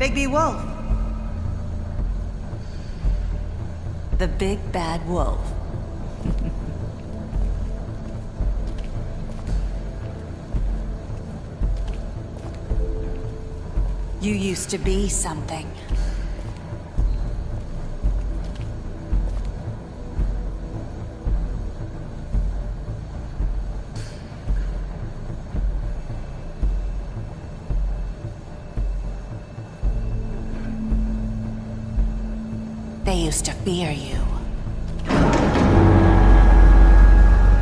Bigby Wolf. The big bad wolf. You used to be something. They used to fear you.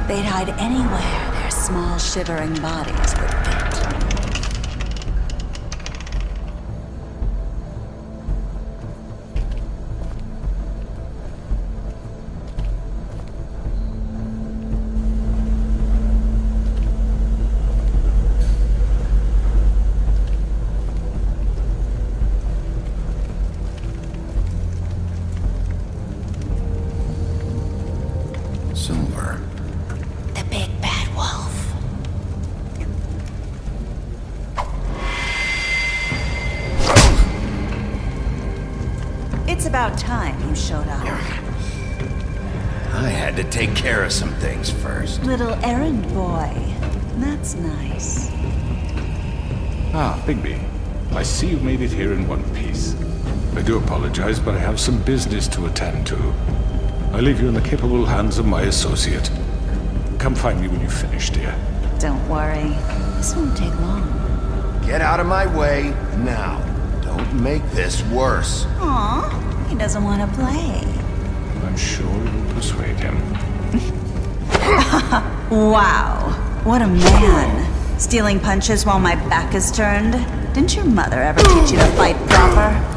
They'd hide anywhere their small, shivering bodies would fit. Silver. The big bad wolf. It's about time you showed up. I had to take care of some things first. Little errand boy. That's nice. Ah, Bigby. I see you made it here in one piece. I do apologize, but I have some business to attend to. I leave you in the capable hands of my associate. Come find me when you've finished, dear. Don't worry. This won't take long. Get out of my way now. Don't make this worse. Aw, he doesn't want to play. I'm sure you'll persuade him. Wow, what a man. Stealing punches while my back is turned? Didn't your mother ever teach you to fight proper?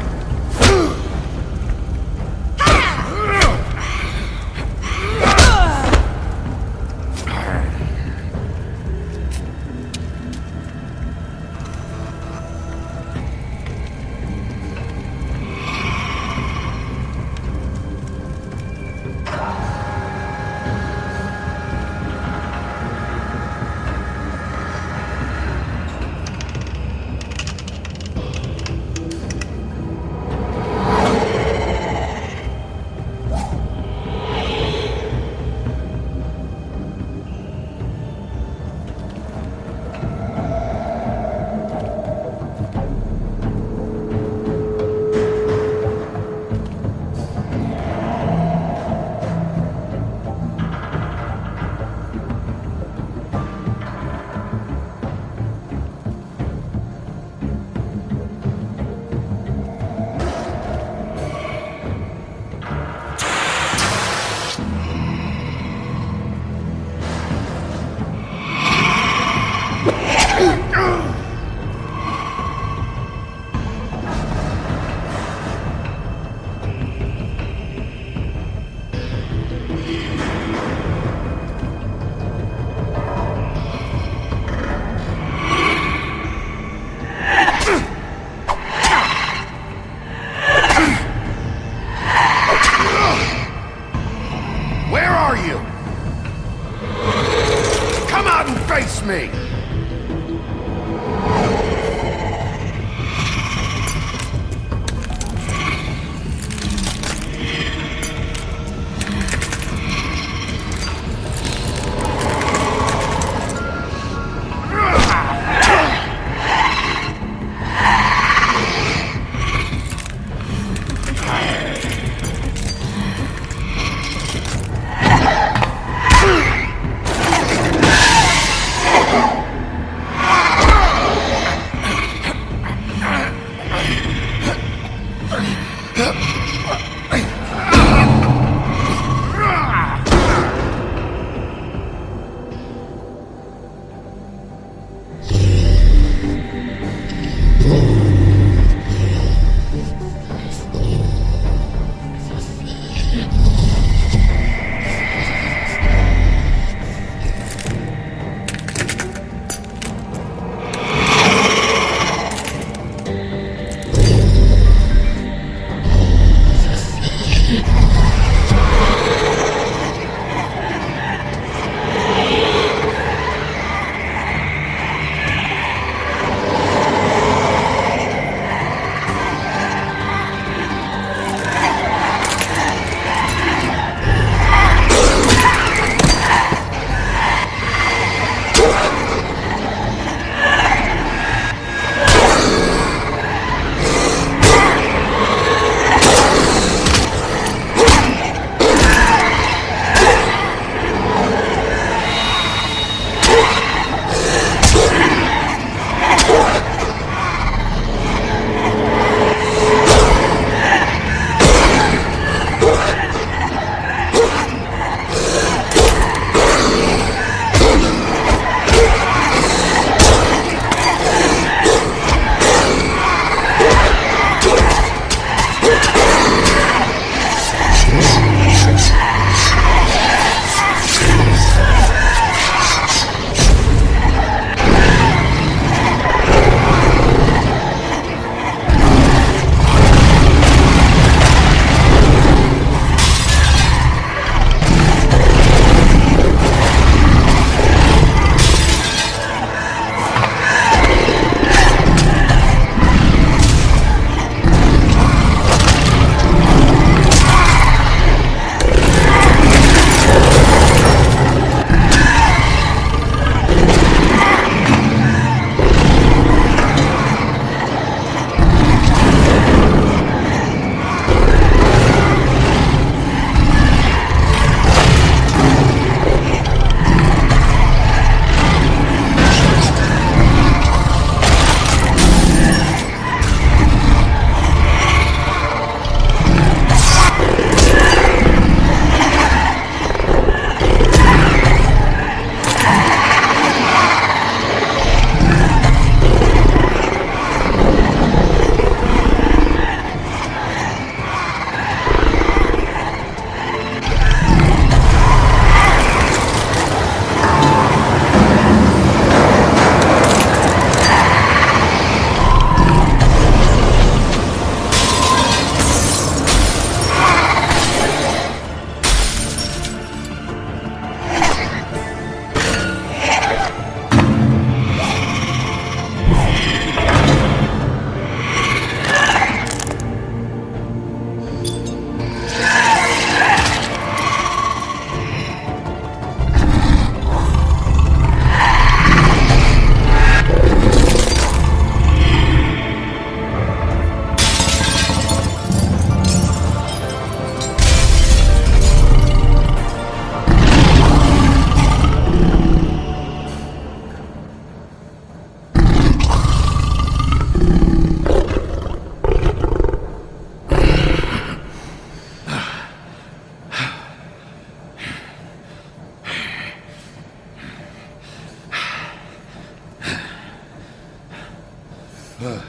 Hello,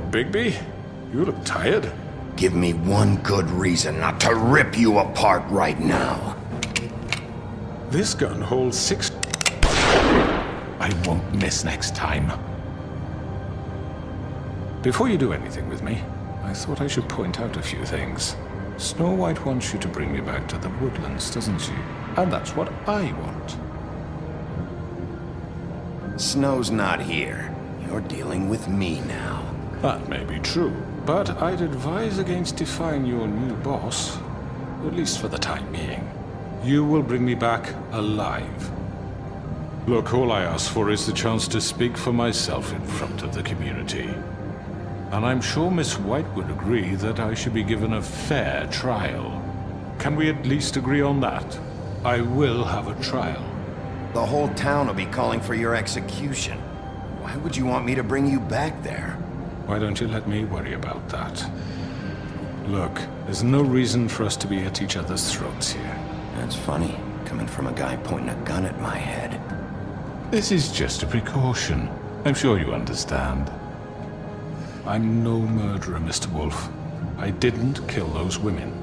Bigby. You look tired. Give me one good reason not to rip you apart right now. This gun holds 6... I won't miss next time. Before you do anything with me, I thought I should point out a few things. Snow White wants you to bring me back to the woodlands, doesn't she? And that's what I want. Snow's not here. You're dealing with me now. That may be true, but I'd advise against defying your new boss, at least for the time being. You will bring me back alive. Look, all I ask for is the chance to speak for myself in front of the community. And I'm sure Miss White would agree that I should be given a fair trial. Can we at least agree on that? I will have a trial. The whole town will be calling for your execution. Why would you want me to bring you back there? Why don't you let me worry about that? Look, there's no reason for us to be at each other's throats here. That's funny, coming from a guy pointing a gun at my head. This is just a precaution. I'm sure you understand. I'm no murderer, Mr. Wolf. I didn't kill those women.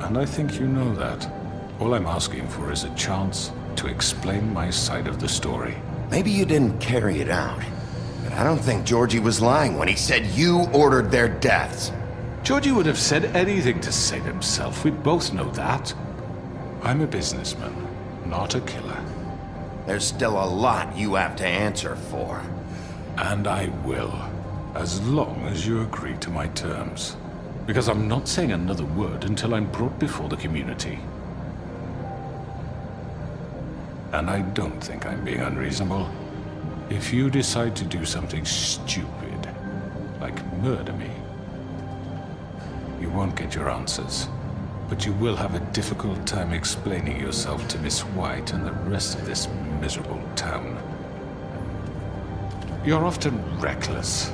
And I think you know that. All I'm asking for is a chance to explain my side of the story. Maybe you didn't carry it out, but I don't think Georgie was lying when he said you ordered their deaths. Georgie would have said anything to save himself. We both know that. I'm a businessman, not a killer. There's still a lot you have to answer for. And I will, as long as you agree to my terms. Because I'm not saying another word until I'm brought before the community. And I don't think I'm being unreasonable. If you decide to do something stupid, like murder me, you won't get your answers. But you will have a difficult time explaining yourself to Miss White and the rest of this miserable town. You're often reckless,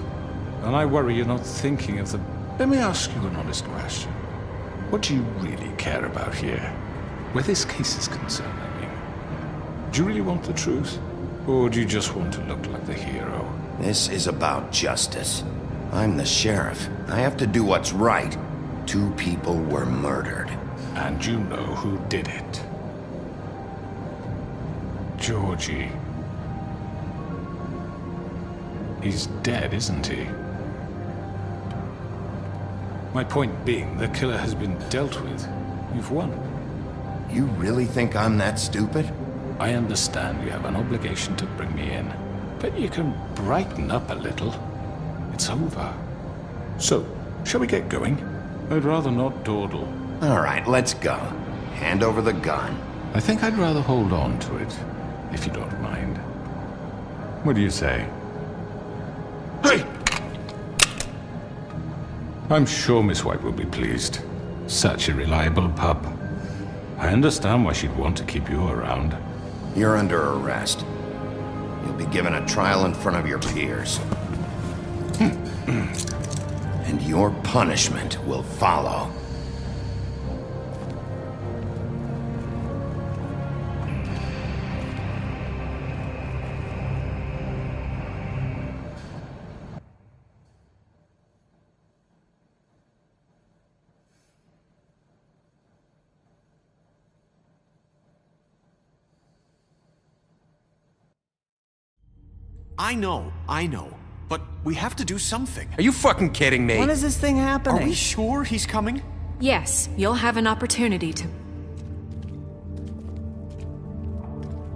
and I worry you're not thinking of the... Let me ask you an honest question. What do you really care about here? Where this case is concerned, I mean. Do you really want the truth? Or do you just want to look like the hero? This is about justice. I'm the sheriff. I have to do what's right. 2 people were murdered. And you know who did it. Georgie. He's dead, isn't he? My point being, the killer has been dealt with. You've won. You really think I'm that stupid? I understand you have an obligation to bring me in, but you can brighten up a little. It's over. So, shall we get going? I'd rather not dawdle. All right, let's go. Hand over the gun. I think I'd rather hold on to it, if you don't mind. What do you say? Hey! I'm sure Miss White will be pleased. Such a reliable pup. I understand why she'd want to keep you around. You're under arrest. You'll be given a trial in front of your peers. And your punishment will follow. I know. But we have to do something. Are you fucking kidding me? When is this thing happening? Are we sure he's coming? Yes, you'll have an opportunity to...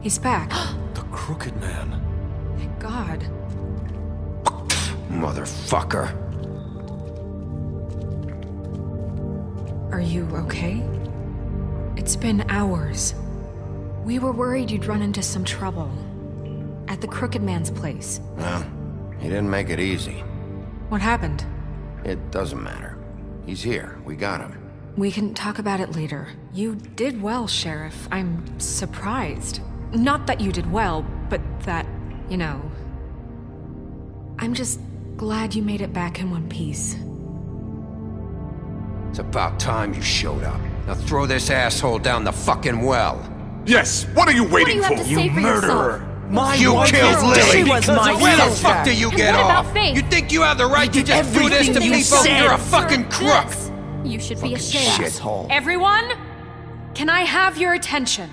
He's back. The Crooked Man. Thank God. Motherfucker. Are you okay? It's been hours. We were worried you'd run into some trouble. At the Crooked Man's place. Well, he didn't make it easy. What happened? It doesn't matter. He's here. We got him. We can talk about it later. You did well, Sheriff. I'm surprised. Not that you did well, but that, you know... I'm just glad you made it back in one piece. It's about time you showed up. Now throw this asshole down the fucking well. Yes, what are you waiting What do you have to say for yourself? My wife killed is dead Lily. because was my of Where the you. fuck do you And get what about off? Faith? You think you have the right to just do this to everything you people? said. You're a fucking crook. This. You should be ashamed. Shithole. Everyone, can I have your attention?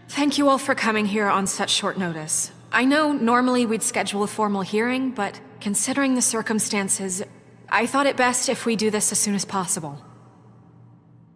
Thank you all for coming here on such short notice. I know normally we'd schedule a formal hearing, but considering the circumstances, I thought it best if we do this as soon as possible.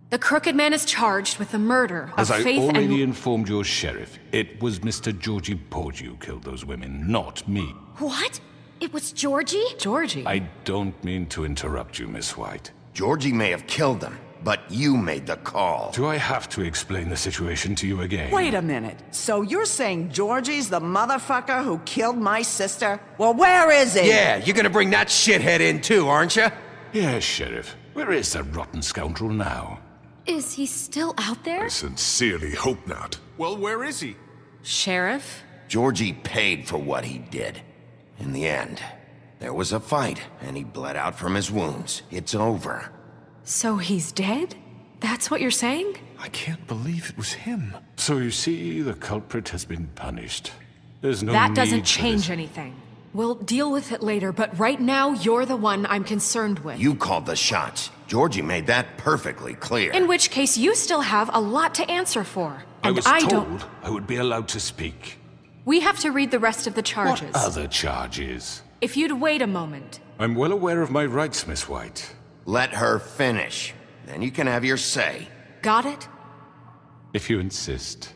The Crooked Man is charged with the murder of As I Faith already and... informed your sheriff, it was Mr. Georgie Porgy who killed those women, not me. What? It was Georgie? Georgie? I don't mean to interrupt you, Miss White. Georgie may have killed them, but you made the call. Do I have to explain the situation to you again? Wait a minute. So you're saying Georgie's the motherfucker who killed my sister? Well, where is he? Yeah, you're gonna bring that shithead in too, aren't you? Yes, Sheriff. Where is that rotten scoundrel now? Is he still out there? I sincerely hope not. Well, where is he? Sheriff? Georgie paid for what he did. In the end, there was a fight, and he bled out from his wounds. It's over. So he's dead? That's what you're saying? I can't believe it was him. So you see, the culprit has been punished. There's no That need doesn't for change this. anything. We'll deal with it later, but right now, you're the one I'm concerned with. You called the shots. Georgie made that perfectly clear. In which case, you still have a lot to answer for. I And was I told don't... I would be allowed to speak. We have to read the rest of the charges. What other charges? If you'd wait a moment. I'm well aware of my rights, Miss White. Let her finish. Then you can have your say. Got it? If you insist.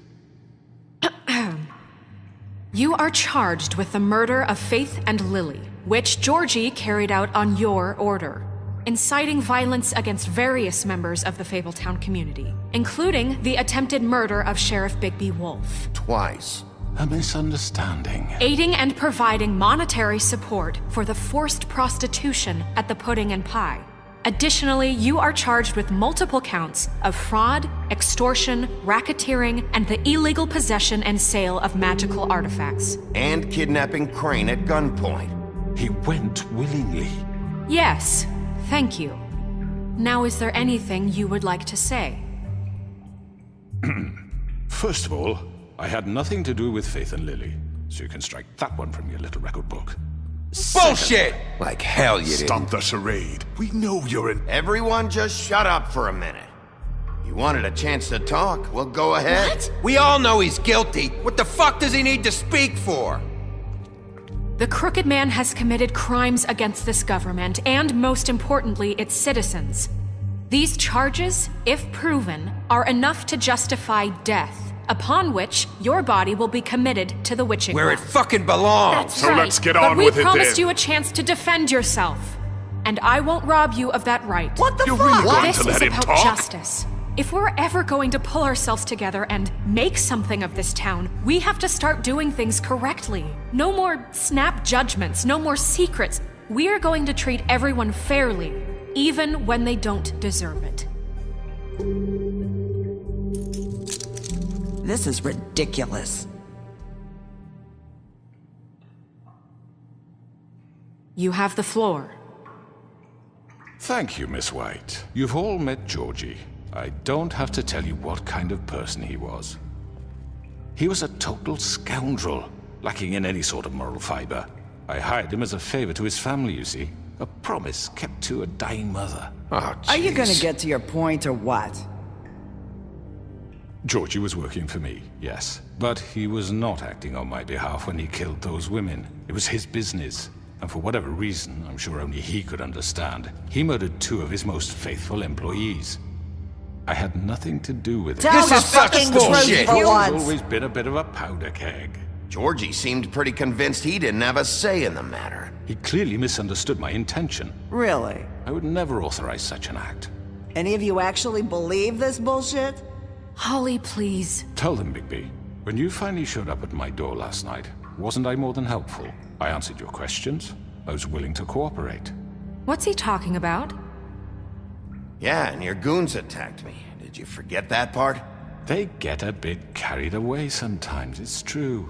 You are charged with the murder of Faith and Lily, which Georgie carried out on your order, inciting violence against various members of the Fabletown community, including the attempted murder of Sheriff Bigby Wolf, Twice. A misunderstanding. aiding and providing monetary support for the forced prostitution at the Pudding and Pie. Additionally, you are charged with multiple counts of fraud, extortion, racketeering, and the illegal possession and sale of magical artifacts. And kidnapping Crane at gunpoint. He went willingly. Yes, thank you. Now, is there anything you would like to say? First of all, I had nothing to do with Faith and Lily, so you can strike that one from your little record book. Bullshit! Like hell you didn't. Stop the charade. We know you're an... Everyone just shut up for a minute. You wanted a chance to talk? Well, go ahead. What? We all know he's guilty. What the fuck does he need to speak for? The Crooked Man has committed crimes against this government and, most importantly, its citizens. These charges, if proven, are enough to justify death, upon which your body will be committed to the witching Where it well. fucking belongs. That's So right. let's get But on we with it promised then. you a chance to defend yourself, and I won't rob you of that right. What the You're fuck? really going This to is let him about talk? justice. If we're ever going to pull ourselves together and make something of this town, we have to start doing things correctly. No more snap judgments, no more secrets. We are going to treat everyone fairly, even when they don't deserve it. This is ridiculous. You have the floor. Thank you, Miss White. You've all met Georgie. I don't have to tell you what kind of person he was. He was a total scoundrel, lacking in any sort of moral fiber. I hired him as a favor to his family, you see. A promise kept to a dying mother. Oh, Are you gonna jeez. get to your point or what? Georgie was working for me, yes. But he was not acting on my behalf when he killed those women. It was his business. And for whatever reason, I'm sure only he could understand, he murdered 2 of his most faithful employees. I had nothing to do with it. Tell This the is such fucking bullshit. truth for He's once. always been a bit of a powder keg. Georgie seemed pretty convinced he didn't have a say in the matter. He clearly misunderstood my intention. Really? I would never authorize such an act. Any of you actually believe this bullshit? Holly, please. Tell them, Bigby, when you finally showed up at my door last night, wasn't I more than helpful? I answered your questions. I was willing to cooperate. What's he talking about? Yeah, and your goons attacked me. Did you forget that part? They get a bit carried away sometimes, it's true.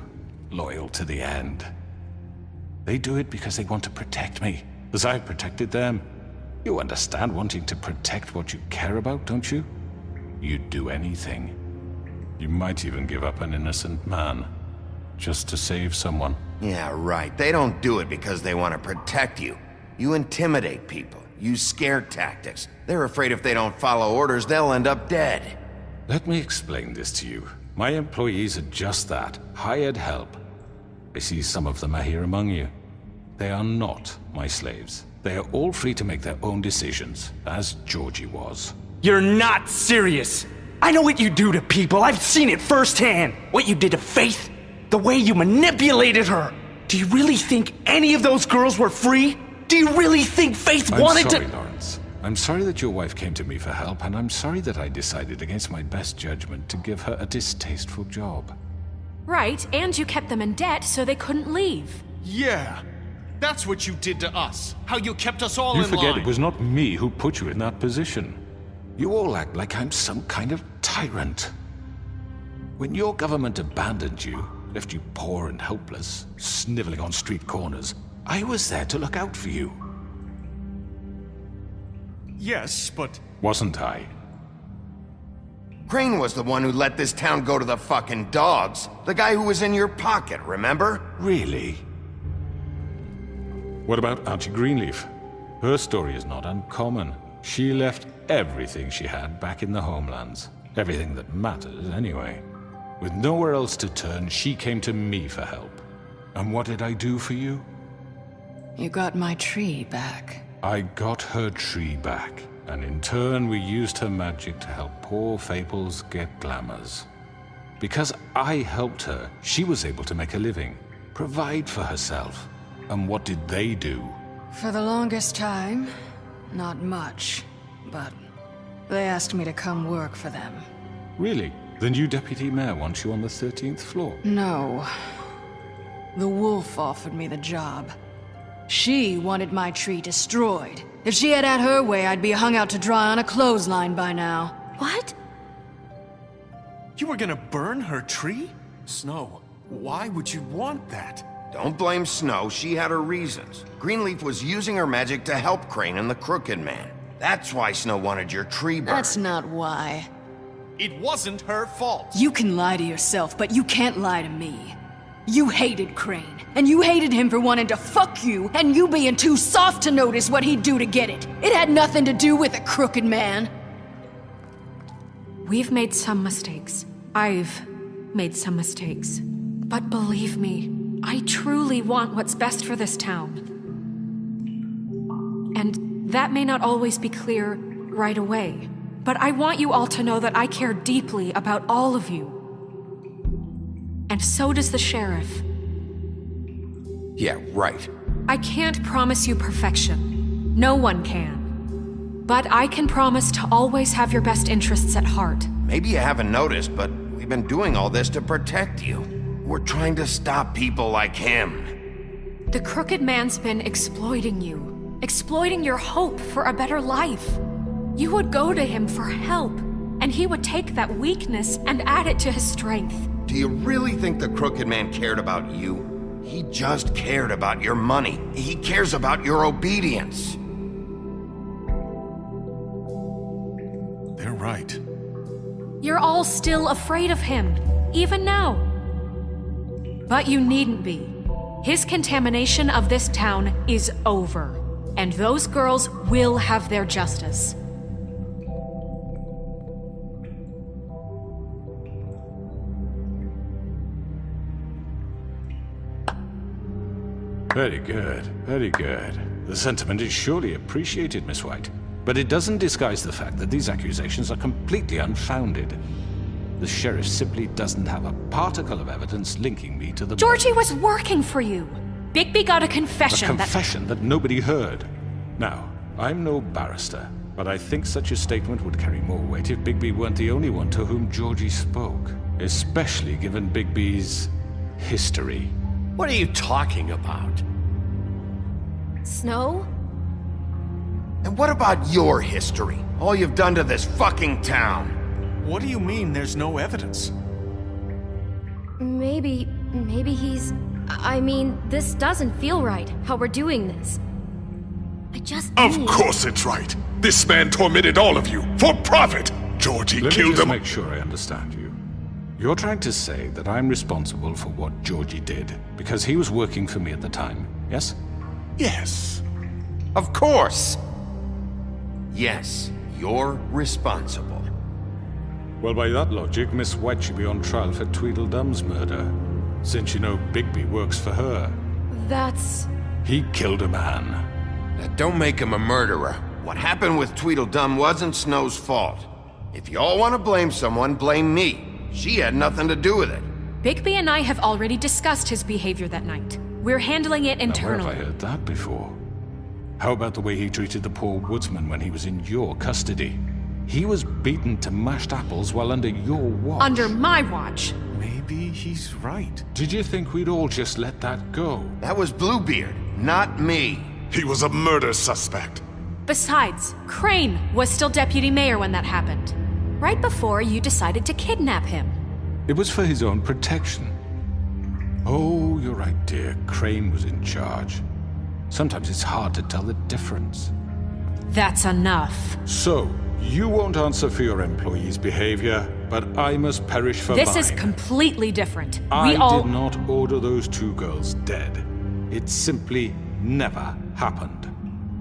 Loyal to the end. They do it because they want to protect me, as I've protected them. You understand wanting to protect what you care about, don't you? You'd do anything. You might even give up an innocent man, just to save someone. Yeah, right. They don't do it because they want to protect you. You intimidate people, use scare tactics. They're afraid if they don't follow orders, they'll end up dead. Let me explain this to you. My employees are just that, hired help. I see some of them are here among you. They are not my slaves. They are all free to make their own decisions, as Georgie was. You're not serious. I know what you do to people. I've seen it firsthand. What you did to Faith. The way you manipulated her. Do you really think any of those girls were free? Do you really think Faith wanted I'm sorry, to— Lawrence. I'm sorry that your wife came to me for help, and I'm sorry that I decided against my best judgment to give her a distasteful job. Right, and you kept them in debt so they couldn't leave. Yeah. That's what you did to us. How you kept us all You in forget line. it was not me who put you in that position. You all act like I'm some kind of tyrant. When your government abandoned you, left you poor and helpless, sniveling on street corners, I was there to look out for you. Yes, but Wasn't I? Crane was the one who let this town go to the fucking dogs. The guy who was in your pocket, remember? Really? What about Auntie Greenleaf? Her story is not uncommon. She left everything she had back in the homelands. Everything that matters, anyway. With nowhere else to turn, she came to me for help. And what did I do for you? You got my tree back. I got her tree back, and in turn we used her magic to help poor Fables get glamours. Because I helped her, she was able to make a living, provide for herself. And what did they do? For the longest time, not much. But they asked me to come work for them. Really? The new deputy mayor wants you on the 13th floor? No. The wolf offered me the job. She wanted my tree destroyed. If she had her way, I'd be hung out to dry on a clothesline by now. What? you were gonna burn her tree? Snow, why would you want that? Don't blame Snow, she had her reasons. Greenleaf was using her magic to help Crane and the Crooked Man. That's why Snow wanted your tree burned. That's not why. It wasn't her fault. You can lie to yourself, but you can't lie to me. You hated Crane, and you hated him for wanting to fuck you, and you being too soft to notice what he'd do to get it. It had nothing to do with a Crooked Man. We've made some mistakes. I've made some mistakes. But believe me, I truly want what's best for this town. And that may not always be clear right away, but I want you all to know that I care deeply about all of you. And so does the sheriff. Yeah, right. I can't promise you perfection. No one can. But I can promise to always have your best interests at heart. Maybe you haven't noticed, but we've been doing all this to protect you. We're trying to stop people like him. The Crooked Man's been exploiting you. Exploiting your hope for a better life. You would go to him for help, and he would take that weakness and add it to his strength. Do you really think the Crooked Man cared about you? He just cared about your money. He cares about your obedience. They're right. You're all still afraid of him, even now. But you needn't be. His contamination of this town is over, and those girls will have their justice. Very good, very good. The sentiment is surely appreciated, Miss White. But it doesn't disguise the fact that these accusations are completely unfounded. The sheriff simply doesn't have a particle of evidence linking me to the... Georgie was working for you. Bigby got a confession A confession that nobody heard. Now, I'm no barrister, but I think such a statement would carry more weight if Bigby weren't the only one to whom Georgie spoke. Especially given Bigby's history. What are you talking about? Snow? And what about your history? All you've done to this fucking town? What do you mean there's no evidence? Maybe he's... I mean, this doesn't feel right, how we're doing this. I just Of need... course it's right. This man tormented all of you for profit. Georgie Let me killed just him. make sure I understand you. You're trying to say that I'm responsible for what Georgie did because he was working for me at the time, yes? Yes. Of course! Yes, you're responsible. Well, by that logic, Miss White should be on trial for Tweedledum's murder, since you know Bigby works for her. That's... He killed a man. Now don't make him a murderer. What happened with Tweedledum wasn't Snow's fault. If you all want to blame someone, blame me. She had nothing to do with it. Bigby and I have already discussed his behavior that night. We're handling it Now, where internally. have I heard that before? How about the way he treated the poor woodsman when he was in your custody? He was beaten to mashed apples while under your watch. Under my watch. Maybe he's right. Did you think we'd all just let that go? That was Bluebeard, not me. He was a murder suspect. Besides, Crane was still deputy mayor when that happened. Right before you decided to kidnap him. It was for his own protection. Oh, you're right, dear. Crane was in charge. Sometimes it's hard to tell the difference. That's enough. So, you won't answer for your employees' behavior, but I must perish for This mine. is completely different. I We all... did not order those two girls dead. It simply never happened.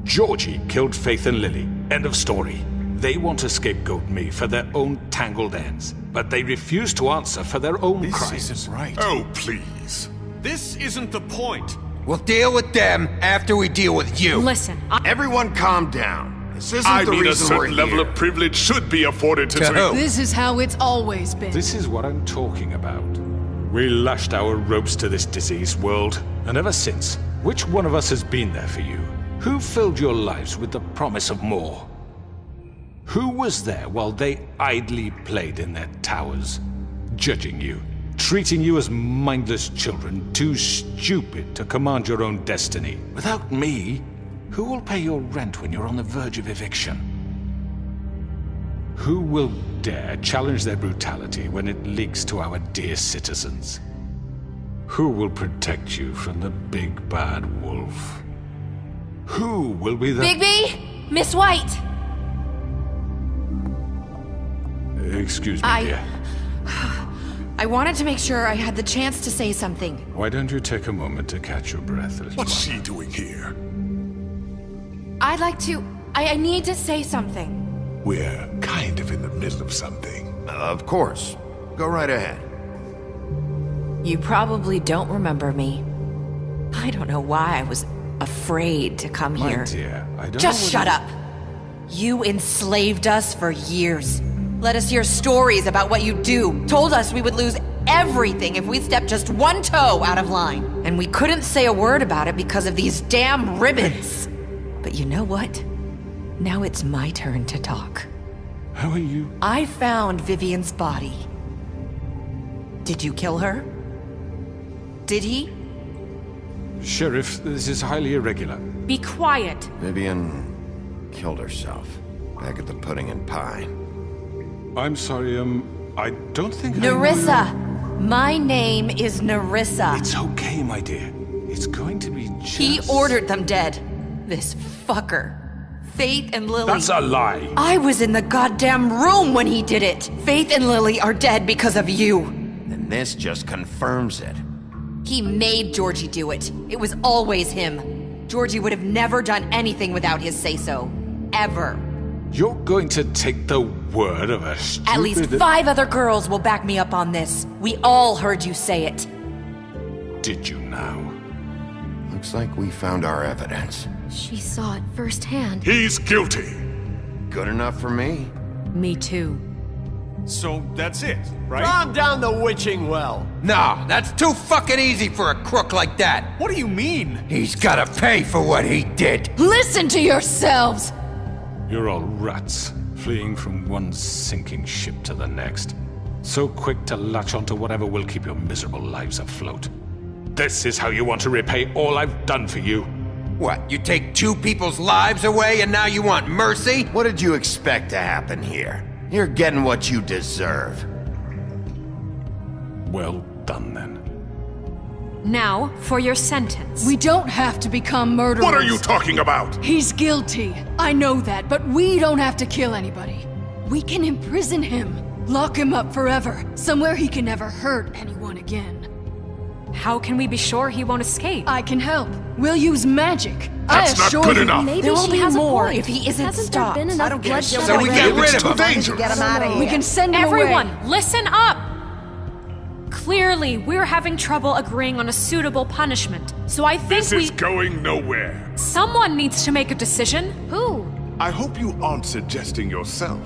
Georgie killed Faith and Lily. End of story. They want to scapegoat me for their own tangled ends, but they refuse to answer for their own This crimes. isn't right. Oh, please. This isn't the point. We'll deal with them after we deal with you. Listen, Everyone calm down. This isn't I the mean, a reason we're certain level here. of privilege should be afforded to To who? This is how it's always been. This is what I'm talking about. We lashed our ropes to this diseased world, and ever since, which one of us has been there for you? Who filled your lives with the promise of more? Who was there while they idly played in their towers, judging you, treating you as mindless children, too stupid to command your own destiny? Without me, who will pay your rent when you're on the verge of eviction? Who will dare challenge their brutality when it leaks to our dear citizens? Who will protect you from the big bad wolf? Who will be the... Bigby! Miss White! Excuse me, dear. I wanted to make sure I had the chance to say something. Why don't you take a moment to catch your breath, little What's one? she doing here? I'd like to... I need to say something. We're kind of in the middle of something. Of course. Go right ahead. You probably don't remember me. I don't know why I was afraid to come My here. dear, I don't Just know shut up! You enslaved us for years. Let us hear stories about what you do. Told us we would lose everything if we stepped just one toe out of line. And we couldn't say a word about it because of these damn ribbons. But you know what? Now it's my turn to talk. How are you? I found Vivian's body. Did you kill her? Did he? Sheriff, this is highly irregular. be quiet. Vivian killed herself back at the Pudding and Pie. I'm sorry, I don't think Nerissa! My name is Nerissa. It's okay, my dear. It's going to be just... He ordered them dead. This fucker. Faith and Lily. That's a lie. I was in the goddamn room when he did it. Faith and Lily are dead because of you. And this just confirms it. He made Georgie do it. It was always him. Georgie would have never done anything without his say-so. Ever. You're going to take the word of a stupid... At least 5 other girls will back me up on this. We all heard you say it. Did you now? Looks like we found our evidence. She saw it firsthand. He's guilty. Good enough for me. Me too. So that's it, right? Calm down the witching well. No, that's too fucking easy for a crook like that. What do you mean? He's gotta pay for what he did. Listen to yourselves! You're all rats, fleeing from one sinking ship to the next. So quick to latch onto whatever will keep your miserable lives afloat. This is how you want to repay all I've done for you. What, you take 2 people's lives away and now you want mercy? What did you expect to happen here? You're getting what you deserve. Well done, then. Now, for your sentence. We don't have to become murderers. What are you talking about? He's guilty. I know that, but we don't have to kill anybody. We can imprison him. Lock him up forever. Somewhere he can never hurt anyone again. How can we be sure he won't escape? I can help. We'll use magic. That's not good enough. Maybe There will she be has more a point. if he isn't Hasn't stopped. there been enough bloodshed? So we get rid of him. Dangerous. Get him out of here. We can send him Everyone, away. listen up! Clearly, we're having trouble agreeing on a suitable punishment. So I think This is going nowhere. someone needs to make a decision. Who? I hope you aren't suggesting yourself.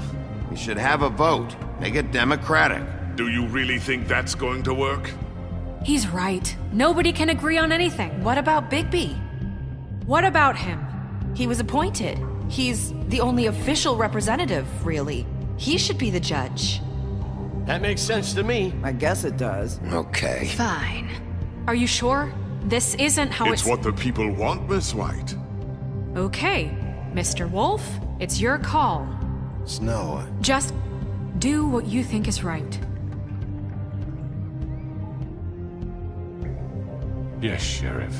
We should have a vote. Make it democratic. Do you really think that's going to work? He's right. Nobody can agree on anything. What about Bigby? What about him? He was appointed. He's the only official representative, really. He should be the judge. That makes sense to me. I guess it does. Okay. Fine. Are you sure? This isn't how It's what the people want, Miss White. Okay, Mr. Wolf, it's your call. Snow, Just do what you think is right. Yes, Sheriff.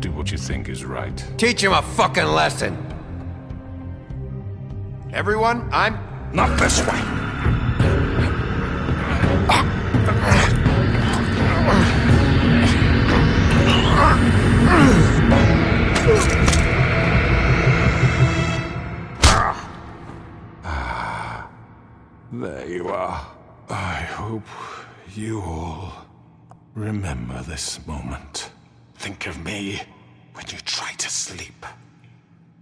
Do what you think is right. Teach him a fucking lesson. everyone, I'm... Not this way! There you are. I hope you all remember this moment. Think of me when you try to sleep.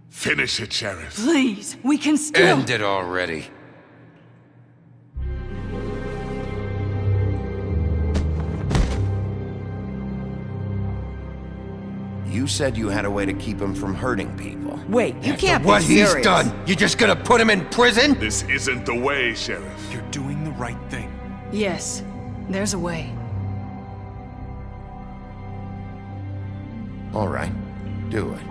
Finish it, Sheriff. Please, we can still... End it already. You said you had a way to keep him from hurting people. Wait, you can't be What he's serious. done, you just gonna put him in prison? This isn't the way, Sheriff. You're doing the right thing. Yes, there's a way. All right, do it.